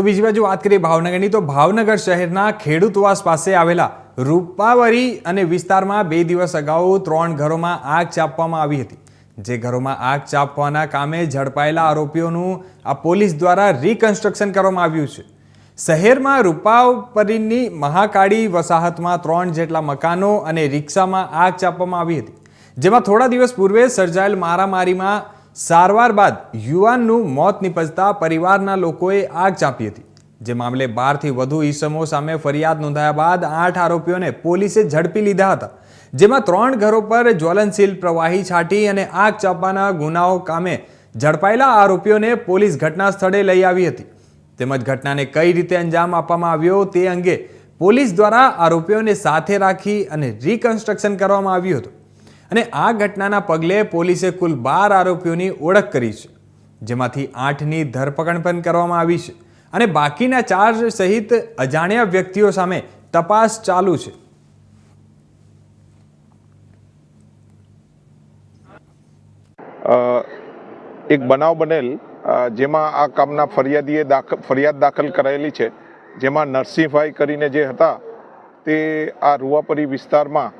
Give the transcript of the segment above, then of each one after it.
તો બીજી બાજુ વાત કરીએ ભાવનગરની, તો ભાવનગર શહેરના ખેડૂતવાસ પાસે આવેલા રૂપાવરી અને વિસ્તારમાં 2 દિવસ અગાઉ 3 ઘરોમાં આગ ચાંપવામાં આવી હતી। જે ઘરોમાં આગ ચાંપવાના કામે ઝડપાયેલા આરોપીઓનું આ પોલીસ દ્વારા રિકન્સ્ટ્રક્શન કરવામાં આવ્યું છે। શહેરમાં રૂપાવરીની મહાકાળી વસાહતમાં 3 જેટલા મકાનો અને રિક્ષામાં આગ ચાંપવામાં આવી હતી, જેમાં થોડા દિવસ પૂર્વે સર્જાયેલ મારામારીમાં સારવાર બાદ યુવાનનું મોત નિપજતા પરિવારના લોકોએ આગ ચાંપી હતી। જે મામલે 12 થી વધુ ઈસમો સામે ફરિયાદ નોંધાયા બાદ 8 આરોપીઓને પોલીસે ઝડપી લીધા હતા, જેમાં 3 ઘરો પર જ્વલનશીલ પ્રવાહી છાંટી અને આગ ચાંપવાના ગુનાઓ કામે ઝડપાયેલા આરોપીઓને પોલીસ ઘટના સ્થળે લઈ આવી હતી। તેમજ ઘટનાને કઈ રીતે અંજામ આપવામાં આવ્યો તે અંગે પોલીસ દ્વારા આરોપીઓને સાથે રાખી અને રિકન્સ્ટ્રક્શન કરવામાં આવ્યું હતું અને આ ઘટનાના પગલે પોલીસે કુલ 12 આરોપીઓની ઓળખ કરી છે, જેમાંથી 8ની ધરપકડ પણ કરવામાં આવી છે અને બાકીના 4 સહિત અજાણ્યા વ્યક્તિઓ સામે તપાસ ચાલુ છે। એક બનાવ બનેલ જેમાં આ કામના ફરિયાદીએ ફરિયાદ દાખલ કરાયેલી છે, જેમાં નરસિંહભાઈ કરીને જે હતા તે આ રૂવાપરી વિસ્તારમાં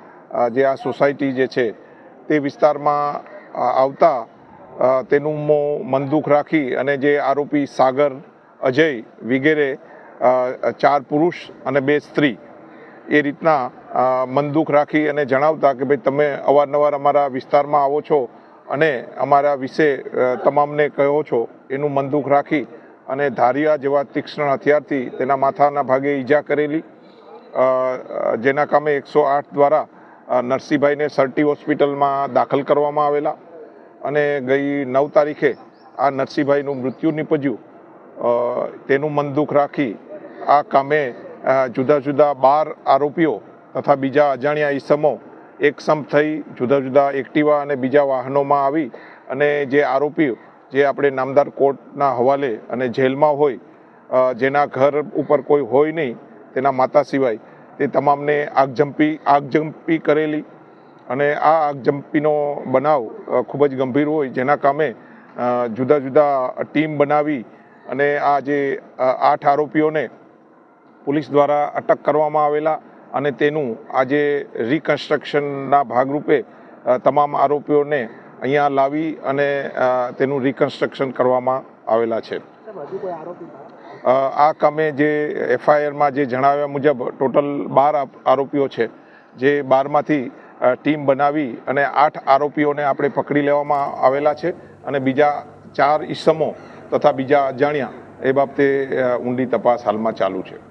જે આ સોસાયટી જે છે તે વિસ્તારમાં આવતા તેનું મનદુખ રાખી અને જે આરોપી સાગર, અજય વગેરે 4 પુરુષ અને 2 સ્ત્રી એ રીતના મનદુખ રાખી અને જણાવતા કે ભાઈ તમે અવારનવાર અમારા વિસ્તારમાં આવો છો અને અમારા વિશે તમામને કહો છો, એનું મનદુખ રાખી અને ધારિયા જેવા તીક્ષ્ણ હથિયારથી તેના માથાના ભાગે ઈજા કરેલી, જેના કામે 108 દ્વારા નરસિંહભાઈને સરટી હોસ્પિટલમાં દાખલ કરવામાં આવેલા અને ગઈ 9 તારીખે આ નરસિંહભાઈનું મૃત્યુ નિપજ્યું। તેનું મનદુખ રાખી આ કામે જુદા જુદા 12 આરોપીઓ તથા બીજા અજાણ્યા ઈસમો એકસમ થઈ જુદા જુદા એક્ટિવા અને બીજા વાહનોમાં આવી અને જે આરોપીઓ જે આપણે નામદાર કોર્ટના હવાલે અને જેલમાં હોય, જેના ઘર ઉપર કોઈ હોય નહીં તેના માતા સિવાય, તે તમામને આગજંપી કરેલી અને આ આગજંપીનો બનાવ ખૂબ જ ગંભીર હોય, જેના કામે જુદા જુદા ટીમ બનાવી અને આ જે 8 આરોપીઓને પોલીસ દ્વારા અટક કરવામાં આવેલા અને તેનું આજે રિકન્સ્ટ્રક્શનના ભાગરૂપે તમામ આરોપીઓને અહીંયા લાવી અને તેનું રિકન્સ્ટ્રક્શન કરવામાં આવેલા છે। આ કામે જે એફઆઈઆરમાં જે જણાવ્યા મુજબ ટોટલ 12 આરોપીઓ છે, જે 12માંથી ટીમ બનાવી અને 8 આરોપીઓને આપણે પકડી લેવામાં આવેલા છે અને બીજા 4 ઈસમો તથા બીજા અજાણ્યા એ બાબતે ઊંડી તપાસ હાલમાં ચાલુ છે।